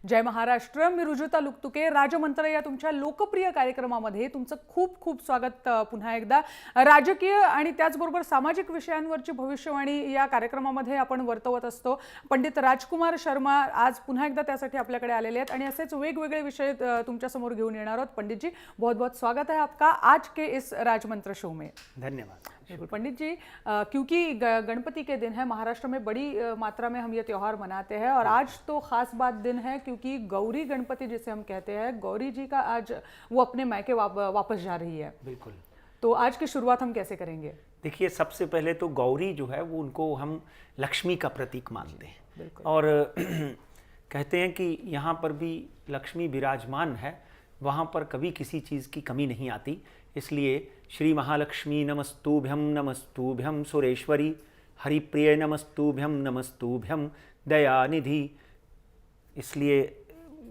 जय महाराष्ट्र. मी रुजुता लुकतुके. राजमंत्र या तुमच्या लोकप्रिय कार्यक्रमामध्ये तुमचं खूप खूप स्वागत. पुन्हा एकदा राजकीय आणि त्याचबरोबर सामाजिक विषयांवरची भविष्यवाणी या कार्यक्रमामध्ये आपण वर्तवत असतो. पंडित राजकुमार शर्मा आज पुन्हा एकदा त्यासाठी आपल्याकडे आलेले आहेत आणि असेच वेगवेगळे विषय तुमच्या समोर घेऊन येणार आहोत. पंडित जी, बहुत बहुत स्वागत है आपका आज के इस राजमंत्र शो में. धन्यवाद. बिल्कुल पंडित जी, क्योंकि गणपति के दिन है, महाराष्ट्र में बड़ी मात्रा में हम ये त्यौहार मनाते हैं और आज तो खास बात दिन है क्योंकि गौरी गणपति जिसे हम कहते हैं, गौरी जी का आज वो अपने मायके वापस जा रही है. बिल्कुल. तो आज की शुरुआत हम कैसे करेंगे? देखिए, सबसे पहले तो गौरी जो है वो उनको हम लक्ष्मी का प्रतीक मानते हैं और कहते हैं कि यहाँ पर भी लक्ष्मी विराजमान है, वहाँ पर कभी किसी चीज़ की कमी नहीं आती. इसलिए श्री महालक्ष्मी नमस्तुभ्यम सुरेश्वरी हरिप्रिय नमस्तुभ्यम दयानिधि. इसलिए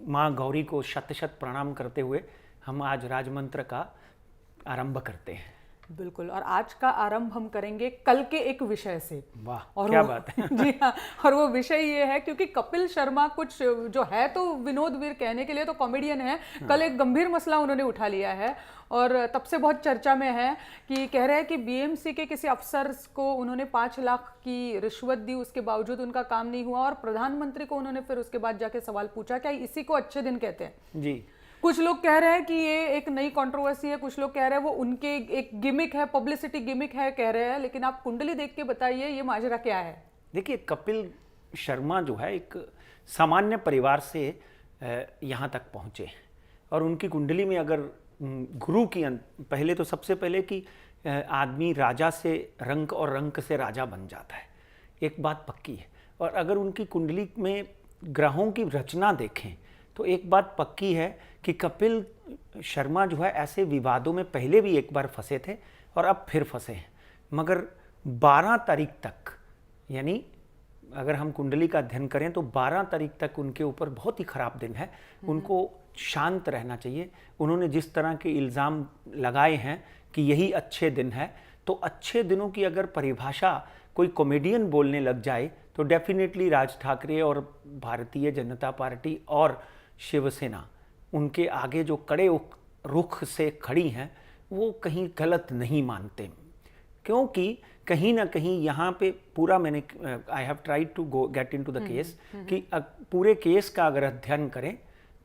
माँ गौरी को शत शत प्रणाम करते हुए हम आज राजमंत्र का आरंभ करते हैं. बिल्कुल. और आज का आरंभ हम करेंगे कल के एक विषय से. वाह, और क्या बात है. जी हाँ, और वो विषय ये है क्योंकि कपिल शर्मा कुछ जो है तो विनोदवीर कहने के लिए तो कॉमेडियन है. कल एक गंभीर मसला उन्होंने उठा लिया है और तब से बहुत चर्चा में है कि कह रहे हैं कि बीएमसी के किसी अफसर को उन्होंने 5 लाख की रिश्वत दी, उसके बावजूद उनका काम नहीं हुआ और प्रधानमंत्री को उन्होंने फिर उसके बाद जाके सवाल पूछा क्या इसी को अच्छे दिन कहते हैं. जी. कुछ लोग कह रहे हैं कि ये एक नई कंट्रोवर्सी है, कुछ लोग कह रहे हैं वो उनके एक गिमिक है, पब्लिसिटी गिमिक है कह रहे हैं. लेकिन आप कुंडली देख के बताइए ये माजरा क्या है. देखिए, कपिल शर्मा जो है एक सामान्य परिवार से यहाँ तक पहुँचे और उनकी कुंडली में अगर गुरु की पहले तो सबसे पहले कि आदमी राजा से रंक और रंक से राजा बन जाता है, एक बात पक्की है. और अगर उनकी कुंडली में ग्रहों की रचना देखें तो एक बात पक्की है कि कपिल शर्मा जो है ऐसे विवादों में पहले भी एक बार फंसे थे और अब फिर फंसे हैं. मगर 12 तारीख तक, यानी अगर हम कुंडली का अध्ययन करें तो 12 तारीख तक उनके ऊपर बहुत ही खराब दिन है. उनको शांत रहना चाहिए. उन्होंने जिस तरह के इल्ज़ाम लगाए हैं कि यही अच्छे दिन है, तो अच्छे दिनों की अगर परिभाषा कोई कॉमेडियन बोलने लग जाए तो डेफिनेटली राज ठाकरे और भारतीय जनता पार्टी और शिवसेना उनके आगे जो कड़े रुख से खड़ी हैं वो कहीं गलत नहीं मानते, क्योंकि कहीं ना कहीं यहाँ पे पूरा मैंने I have tried to go get into the case कि पूरे केस का अगर अध्ययन करें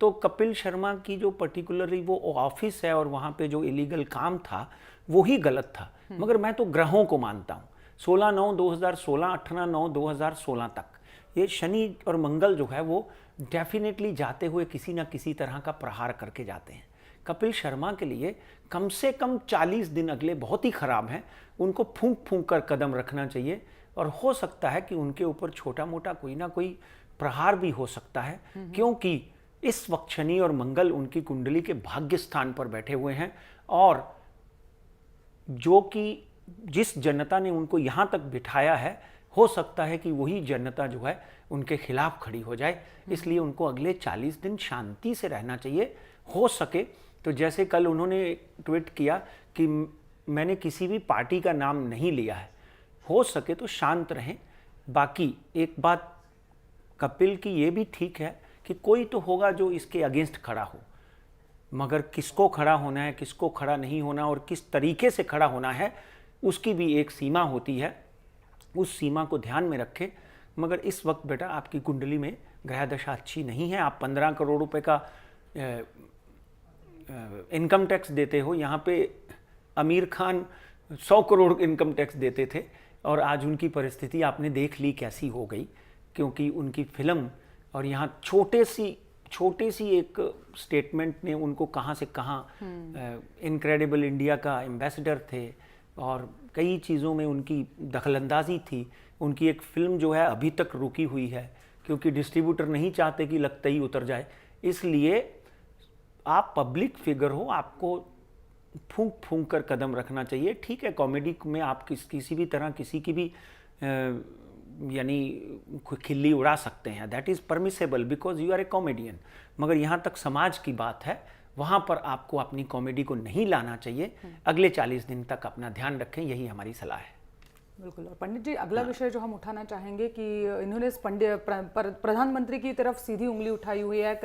तो कपिल शर्मा की जो पर्टिकुलरली वो ऑफिस है और वहाँ पे जो इलीगल काम था वो ही गलत था. मगर मैं तो ग्रहों को मानता हूँ. 16/9/2016, 18/9/2016 तक ये शनि और मंगल जो है वो डेफिनेटली जाते हुए किसी ना किसी तरह का प्रहार करके जाते हैं. कपिल शर्मा के लिए कम से कम 40 दिन अगले बहुत ही ख़राब हैं. उनको फूंक फूंक कर कदम रखना चाहिए और हो सकता है कि उनके ऊपर छोटा मोटा कोई ना कोई प्रहार भी हो सकता है, क्योंकि इस वक्त शनि और मंगल उनकी कुंडली के भाग्य स्थान पर बैठे हुए हैं और जो कि जिस जनता ने उनको यहाँ तक बिठाया है हो सकता है कि वही जनता जो है उनके खिलाफ खड़ी हो जाए. इसलिए उनको अगले 40 दिन शांति से रहना चाहिए. हो सके तो जैसे कल उन्होंने ट्वीट किया कि मैंने किसी भी पार्टी का नाम नहीं लिया है, हो सके तो शांत रहें. बाकी एक बात कपिल की ये भी ठीक है कि कोई तो होगा जो इसके अगेंस्ट खड़ा हो, मगर किसको खड़ा होना है, किसको खड़ा नहीं होना और किस तरीके से खड़ा होना है उसकी भी एक सीमा होती है. उस सीमा को ध्यान में रखें. मगर इस वक्त बेटा आपकी कुंडली में ग्रह दशा अच्छी नहीं है. आप 15 करोड़ रुपए का इनकम टैक्स देते हो. यहाँ पे आमिर खान 100 करोड़ इनकम टैक्स देते थे और आज उनकी परिस्थिति आपने देख ली कैसी हो गई, क्योंकि उनकी फिल्म और यहाँ छोटे सी एक स्टेटमेंट ने उनको कहाँ से कहाँ इनक्रेडिबल इंडिया का एम्बेसडर थे और कई चीज़ों में उनकी दखलंदाजी थी. उनकी एक फिल्म जो है अभी तक रुकी हुई है क्योंकि डिस्ट्रीब्यूटर नहीं चाहते कि लगते ही उतर जाए. इसलिए आप पब्लिक फिगर हो, आपको फूंक फूंक कर कदम रखना चाहिए. ठीक है, कॉमेडी में आप किसी भी तरह किसी की भी यानी खिल्ली उड़ा सकते हैं, that is permissible because you are a comedian. मगर यहाँ तक समाज की बात है, वहाँ पर आपको अपनी कॉमेडी को नहीं लाना चाहिए. अगले 40 दिन तक अपना ध्यान रखें, यही हमारी सलाह है. बिल्कुल। और पंडित जी, अगला विषय जो हम उठाना चाहेंगे कि इन्होंने इस प्रधानमंत्री की तरफ सीधी उंगली उठाई हुई है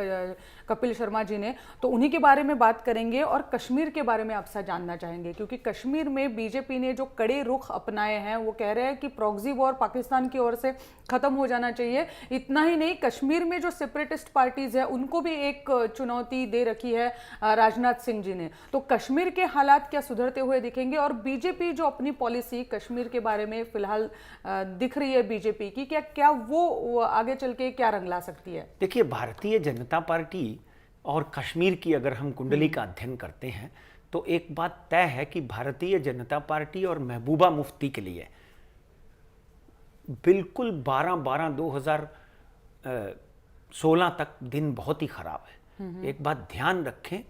कपिल शर्मा जी ने, तो उन्हीं के बारे में बात करेंगे और कश्मीर के बारे में आपसे जानना चाहेंगे, क्योंकि कश्मीर में बीजेपी ने जो कड़े रुख अपनाए हैं, वो कह रहे हैं कि प्रॉक्सी वॉर पाकिस्तान की ओर से खत्म हो जाना चाहिए। इतना ही नहीं, कश्मीर में जो सेपरेटिस्ट पार्टीज है उनको भी एक चुनौती दे रखी है राजनाथ सिंह जी ने। तो कश्मीर के हालात क्या सुधरते हुए दिखेंगे, और बीजेपी जो अपनी पॉलिसी कश्मीर के बारे में फिलहाल दिख रही है बीजेपी की, क्या वो आगे चल के क्या रंग ला सकती है? देखिए, भारतीय जनता पार्टी और कश्मीर की अगर हम कुंडली का अध्ययन करते हैं तो एक बात तय है कि भारतीय जनता पार्टी और महबूबा मुफ्ती के लिए बिल्कुल 12/12/2016 तक दिन बहुत ही खराब है। एक बात ध्यान रखें,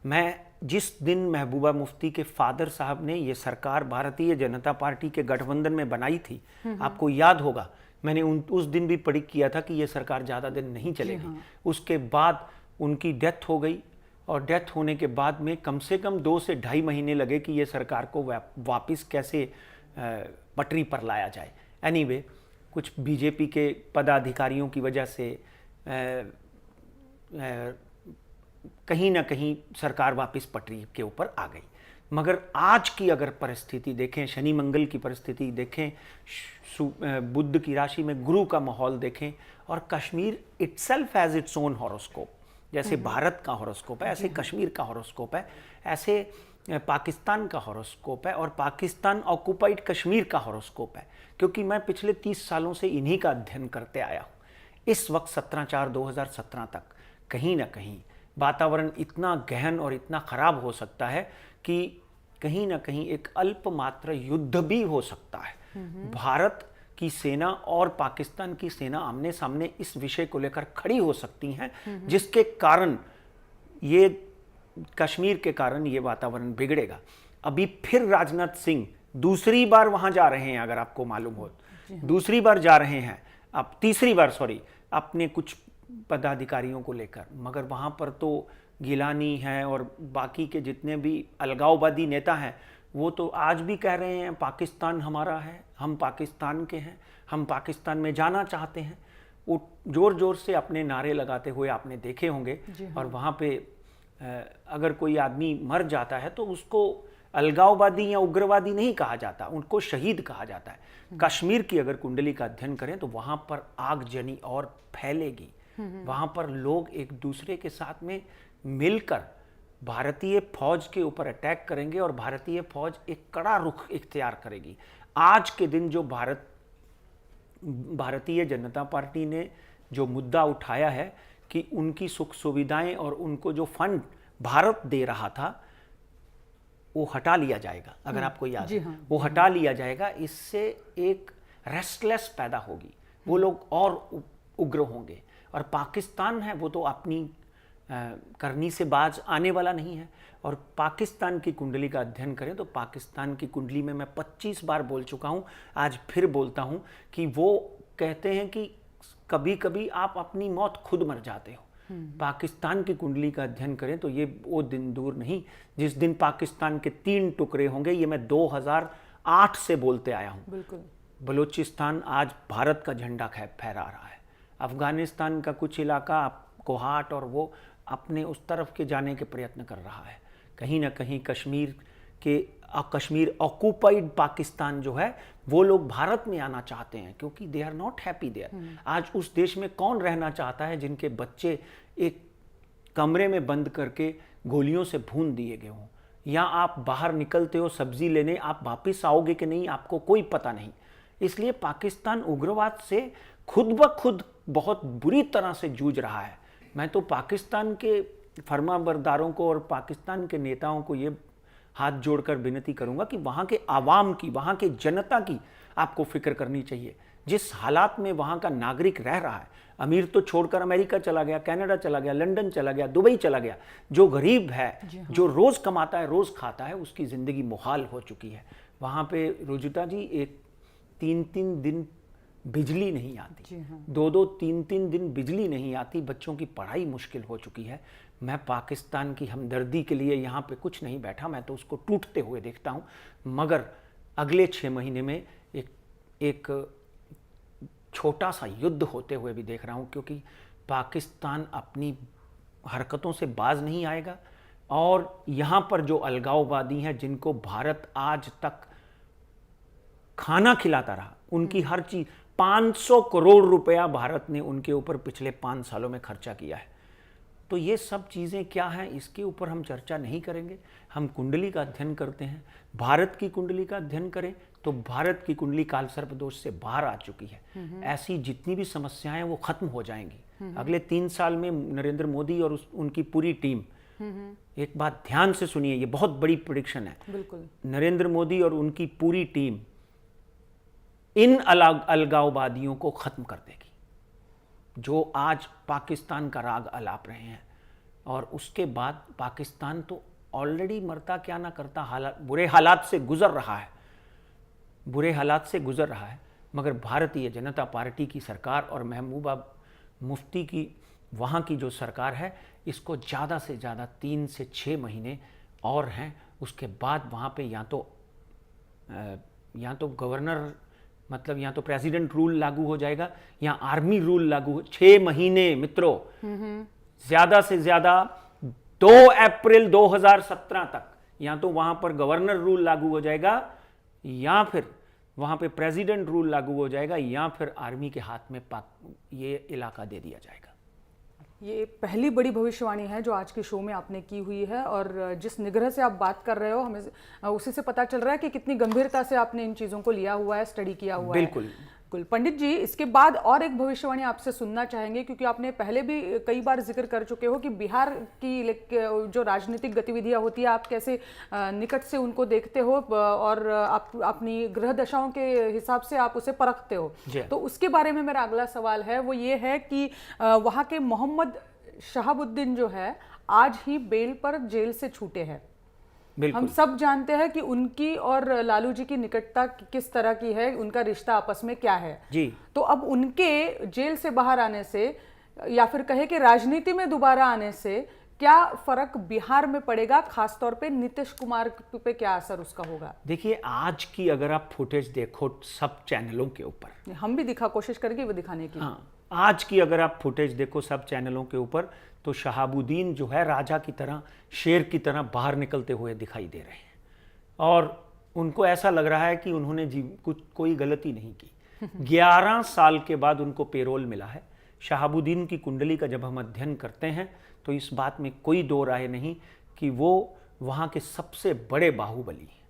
मैं जिस दिन महबूबा मुफ्ती के फादर साहब ने ये सरकार भारतीय जनता पार्टी के गठबंधन में बनाई थी, आपको याद होगा, मैंने उस दिन भी प्रेडिक्ट किया था कि ये सरकार ज़्यादा दिन नहीं चलेगी। उसके बाद उनकी डेथ हो गई, और डेथ होने के बाद में कम से कम 2 से ढाई महीने लगे कि ये सरकार को वापस कैसे पटरी पर लाया जाए। एनीवे, कुछ बीजेपी के पदाधिकारियों की वजह से कहीं ना कहीं सरकार वापस पटरी के ऊपर आ गई। मगर आज की अगर परिस्थिति देखें, शनि मंगल की परिस्थिति देखें, बुध की राशि में गुरु का माहौल देखें, और Kashmir itself has its own horoscope. जैसे भारत का हॉरोस्कोप है, ऐसे कश्मीर का हॉरोस्कोप है, ऐसे पाकिस्तान का हॉरोस्कोप है, और पाकिस्तान ऑक्युपाइड कश्मीर का हॉरोस्कोप है। क्योंकि मैं पिछले 30 सालों से इन्हीं का अध्ययन करते आया हूँ। इस वक्त 17/4/2017 तक कहीं ना कहीं वातावरण इतना गहन और इतना खराब हो सकता है कि कहीं ना कहीं एक अल्पमात्र युद्ध भी हो सकता है। भारत की सेना और पाकिस्तान की सेना आमने सामने इस विषय को लेकर खड़ी हो सकती हैं, जिसके कारण ये कश्मीर के कारण ये वातावरण बिगड़ेगा। अभी फिर राजनाथ सिंह दूसरी बार वहां जा रहे हैं, अगर आपको मालूम हो, दूसरी बार जा रहे हैं, अब तीसरी बार सॉरी, अपने कुछ पदाधिकारियों को लेकर। मगर वहां पर तो गिलानी है और बाकी के जितने भी अलगाववादी नेता हैं, वो तो आज भी कह रहे हैं पाकिस्तान हमारा है, हम पाकिस्तान के हैं, हम पाकिस्तान में जाना चाहते हैं। वो जोर जोर से अपने नारे लगाते हुए आपने देखे होंगे। और वहाँ पे अगर कोई आदमी मर जाता है तो उसको अलगाववादी या उग्रवादी नहीं कहा जाता, उनको शहीद कहा जाता है। कश्मीर की अगर कुंडली का अध्ययन करें तो वहाँ पर आगजनी और फैलेगी। वहाँ पर लोग एक दूसरे के साथ में मिलकर भारतीय फौज के ऊपर अटैक करेंगे, और भारतीय फौज एक कड़ा रुख इख्तियार करेगी। आज के दिन जो भारतीय जनता पार्टी ने जो मुद्दा उठाया है कि उनकी सुख सुविधाएं और उनको जो फंड भारत दे रहा था वो हटा लिया जाएगा। अगर आपको याद है, वो हटा लिया जाएगा। इससे एक रेस्टलेस पैदा होगी, वो लोग और उग्र होंगे। और पाकिस्तान है वो तो अपनी करनी से बाज आने वाला नहीं है। और पाकिस्तान की कुंडली का अध्ययन करें तो पाकिस्तान की कुंडली में मैं 25 बार बोल चुका हूं, आज फिर बोलता हूं कि वो कहते हैं कि कभी कभी आप अपनी मौत खुद मर जाते हो। पाकिस्तान की कुंडली का अध्ययन करें तो ये वो दिन दूर नहीं जिस दिन पाकिस्तान के 3 टुकड़े होंगे। ये मैं 2008 से बोलते आया हूं। बिल्कुल। बलूचिस्तान आज भारत का झंडा फहरा रहा है। अफगानिस्तान का कुछ इलाका कोहाट और वो अपने उस तरफ के जाने के प्रयत्न कर रहा है। कहीं ना कहीं कश्मीर ऑक्युपाइड पाकिस्तान जो है वो लोग भारत में आना चाहते हैं, क्योंकि they are not happy there. आज उस देश में कौन रहना चाहता है जिनके बच्चे एक कमरे में बंद करके गोलियों से भून दिए गए हों, या आप बाहर निकलते हो सब्जी लेने, आप वापस आओगे कि नहीं आपको कोई पता नहीं। इसलिए पाकिस्तान उग्रवाद से खुद ब खुद बहुत बुरी तरह से जूझ रहा है। मैं तो पाकिस्तान के फरमाबरदारों को और पाकिस्तान के नेताओं को ये हाथ जोड़कर विनती करूंगा कि वहाँ के आवाम की, वहाँ के जनता की आपको फिक्र करनी चाहिए। जिस हालात में वहाँ का नागरिक रह रहा है, अमीर तो छोड़कर अमेरिका चला गया, कनाडा चला गया, लंदन चला गया, दुबई चला गया, जो गरीब है, जो रोज़ कमाता है रोज़ खाता है, उसकी ज़िंदगी मुहाल हो चुकी है। वहाँ पे रुजुता जी एक 3-3 दिन बिजली नहीं आती, 2-2 3-3 दिन बिजली नहीं आती, बच्चों की पढ़ाई मुश्किल हो चुकी है। मैं पाकिस्तान की हमदर्दी के लिए यहाँ पे कुछ नहीं बैठा, मैं तो उसको टूटते हुए देखता हूँ। मगर अगले 6 महीने में एक एक छोटा सा युद्ध होते हुए भी देख रहा हूं, क्योंकि पाकिस्तान अपनी हरकतों से बाज नहीं आएगा और यहां पर जो अलगाववादी हैं, जिनको भारत आज तक खाना खिलाता रहा, उनकी हर चीज 500 करोड़ रुपया भारत ने उनके ऊपर पिछले 5 सालों में खर्चा किया है। तो ये सब चीज़ें क्या हैं, इसके ऊपर हम चर्चा नहीं करेंगे। हम कुंडली का अध्ययन करते हैं, भारत की कुंडली का अध्ययन करें तो भारत की कुंडली कालसर्प दोष से बाहर आ चुकी है। ऐसी जितनी भी समस्याएं वो खत्म हो जाएंगी अगले 3 साल में। नरेंद्र मोदी और उनकी पूरी टीम, एक बात ध्यान से सुनिए, ये बहुत बड़ी प्रेडिक्शन है। बिल्कुल। नरेंद्र मोदी और उनकी पूरी टीम इन अलगाववादियों को खत्म कर देगी जो आज पाकिस्तान का राग अलाप रहे हैं। और उसके बाद पाकिस्तान तो ऑलरेडी मरता क्या ना करता बुरे हालात से गुजर रहा है, मगर भारतीय जनता पार्टी की सरकार और महबूबा मुफ्ती की वहाँ की जो सरकार है, इसको ज़्यादा से ज़्यादा 3 से 6 महीने और हैं। उसके बाद वहाँ पे या तो गवर्नर मतलब या तो प्रेसिडेंट रूल लागू हो जाएगा या आर्मी रूल लागू 6 महीने मित्रों, ज्यादा से ज्यादा 2 अप्रैल 2017 तक या तो वहां पर गवर्नर रूल लागू हो जाएगा या फिर वहां पे प्रेसिडेंट रूल लागू हो जाएगा या फिर आर्मी के हाथ में ये इलाका दे दिया जाएगा। ये पहली बड़ी भविष्यवाणी है जो आज के शो में आपने की हुई है और जिस निग्रह से आप बात कर रहे हो, हमें उसी से पता चल रहा है कि कितनी गंभीरता से आपने इन चीज़ों को लिया हुआ है, स्टडी किया हुआ है। बिल्कुल। पंडित जी, इसके बाद और एक भविष्यवाणी आपसे सुनना चाहेंगे, क्योंकि आपने पहले भी कई बार जिक्र कर चुके हो कि बिहार की जो राजनीतिक गतिविधियां होती है, आप कैसे निकट से उनको देखते हो और आप अपनी ग्रह दशाओं के हिसाब से आप उसे परखते हो। तो उसके बारे में मेरा अगला सवाल है, वो ये है कि वहाँ के मोहम्मद शहाबुद्दीन जो है आज ही बेल पर जेल से छूटे हैं। हम सब जानते हैं कि उनकी और लालू जी की निकटता किस तरह की है, उनका रिश्ता आपस में क्या है जी। तो अब उनके जेल से बाहर आने से या फिर कहे कि राजनीति में दोबारा आने से क्या फर्क बिहार में पड़ेगा, खासतौर पे नीतीश कुमार पे क्या असर उसका होगा? देखिए, आज की अगर आप फुटेज देखो सब चैनलों के ऊपर, हम भी कोशिश करेंगे वो दिखाने की। हाँ, आज की अगर आप फुटेज देखो सब चैनलों के ऊपर, तो शहाबुद्दीन जो है राजा की तरह, शेर की तरह बाहर निकलते हुए दिखाई दे रहे हैं और उनको ऐसा लग रहा है कि उन्होंने कोई गलती नहीं की। 11 साल के बाद उनको पेरोल मिला है। शहाबुद्दीन की कुंडली का जब हम अध्ययन करते हैं तो इस बात में कोई दो राय नहीं कि वो वहाँ के सबसे बड़े बाहुबली हैं।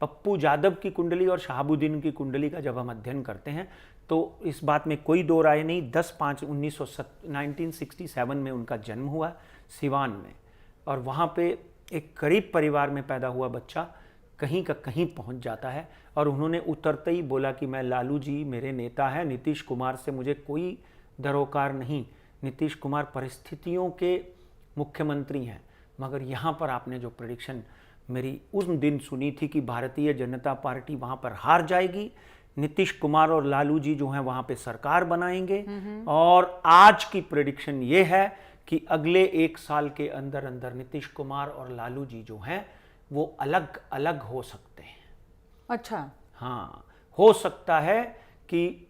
पप्पू यादव की कुंडली और शहाबुद्दीन की कुंडली का जब हम अध्ययन करते हैं तो इस बात में कोई दो राय नहीं। 1967 में उनका जन्म हुआ सिवान में और वहाँ पे एक गरीब परिवार में पैदा हुआ बच्चा कहीं का कहीं पहुँच जाता है और उन्होंने उतरते ही बोला कि मैं लालू जी मेरे नेता हैं, नीतीश कुमार से मुझे कोई दरोकार नहीं। नीतीश कुमार परिस्थितियों के मुख्यमंत्री हैं। मगर यहाँ पर आपने जो प्रेडिक्शन मेरी उस दिन सुनी थी कि भारतीय जनता पार्टी वहाँ पर हार जाएगी, नीतीश कुमार और लालू जी जो हैं वहाँ पे सरकार बनाएंगे और आज की प्रेडिक्शन ये है कि अगले 1 साल के अंदर अंदर नीतीश कुमार और लालू जी जो हैं वो अलग अलग हो सकते हैं। अच्छा। हाँ, हो सकता है कि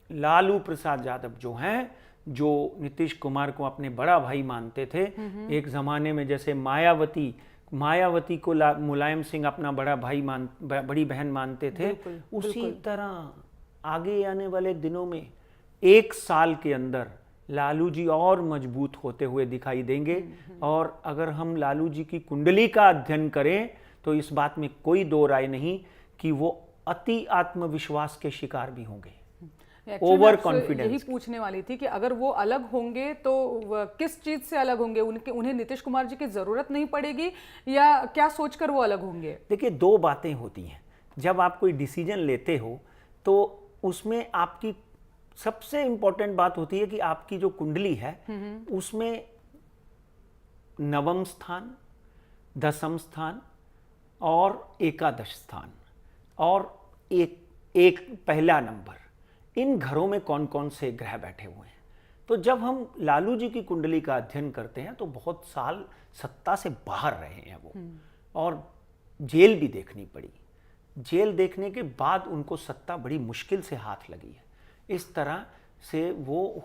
लालू प्रसाद यादव जो हैं, जो नीतीश कुमार को अपने बड़ा भाई मानते थे, एक जमाने में जैसे मायावती को मुलायम सिंह अपना बड़ा भाई बड़ी बहन मानते थे, उसी तरह आगे आने वाले दिनों में 1 साल के अंदर लालू जी और मजबूत होते हुए दिखाई देंगे। और अगर हम लालू जी की कुंडली का अध्ययन करें तो इस बात में कोई दो राय नहीं कि वो अति आत्मविश्वास के शिकार भी होंगे, ओवर कॉन्फिडेंस। यही पूछने वाली थी कि अगर वो अलग होंगे तो किस चीज से अलग होंगे? उन्हें नीतीश कुमार जी की जरूरत नहीं पड़ेगी या क्या सोचकर वो अलग होंगे? देखिए, 2 बातें होती हैं। जब आप कोई डिसीजन लेते हो तो उसमें आपकी सबसे इंपॉर्टेंट बात होती है कि आपकी जो कुंडली है उसमें 9वां स्थान, 10वां स्थान और 11वां स्थान और एक पहला नंबर, इन घरों में कौन कौन से ग्रह बैठे हुए हैं। तो जब हम लालू जी की कुंडली का अध्ययन करते हैं तो बहुत साल सत्ता से बाहर रहे हैं वो और जेल भी देखनी पड़ी। जेल देखने के बाद उनको सत्ता बड़ी मुश्किल से हाथ लगी है। इस तरह से वो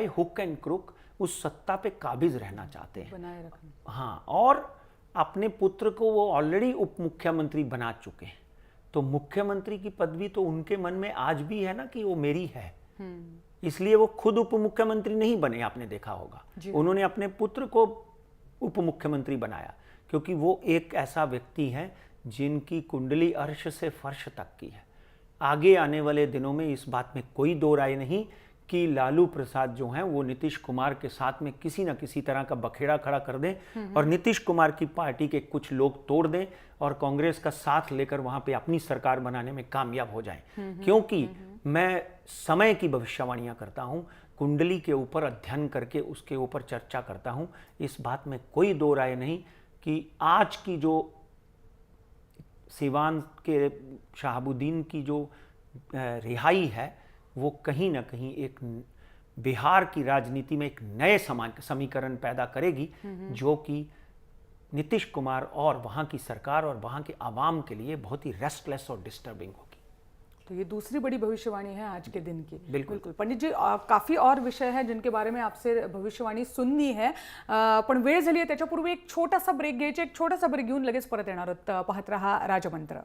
हुक एंड क्रुक उस सत्ता पे काबिज रहना चाहते हैं, बनाए रखना। हाँ, और अपने पुत्र को वो ऑलरेडी उप मुख्यमंत्री बना चुके हैं, तो मुख्यमंत्री की पदवी तो उनके मन में आज भी है ना कि वो मेरी है। इसलिए वो खुद उप मुख्यमंत्री नहीं बने, आपने देखा होगा, उन्होंने अपने पुत्र को उप मुख्यमंत्री बनाया, क्योंकि वो एक ऐसा व्यक्ति है जिनकी कुंडली अर्श से फर्श तक की है। आगे आने वाले दिनों में इस बात में कोई दो राय नहीं कि लालू प्रसाद जो हैं वो नीतीश कुमार के साथ में किसी न किसी तरह का बखेड़ा खड़ा कर दें और नीतीश कुमार की पार्टी के कुछ लोग तोड़ दें और कांग्रेस का साथ लेकर वहां पे अपनी सरकार बनाने में कामयाब हो जाएं। क्योंकि मैं समय की भविष्यवाणियां करता हूं, कुंडली के ऊपर अध्ययन करके उसके ऊपर चर्चा करता हूं। इस बात में कोई दो राय नहीं कि आज की जो सिवान के शहाबुद्दीन की जो रिहाई है वो कहीं ना कहीं एक बिहार की राजनीति में एक नए समीकरण पैदा करेगी, जो कि नीतीश कुमार और वहां की सरकार और वहां के आवाम के लिए बहुत ही रेस्टलेस और डिस्टर्बिंग होगी। तो ये दूसरी बड़ी भविष्यवाणी है आज के दिन की। बिल्कुल पंडित जी, काफी और विषय है जिनके बारे में आपसे भविष्यवाणी सुननी आहे, पण वेळ झाली आहे, त्याच्यापूर्वी एक छोटासा ब्रेक घ्यायची, एक छोटासा ब्रेक घेऊन लगेच परत येणार आहोत। पाहत रहा राजमंत्र।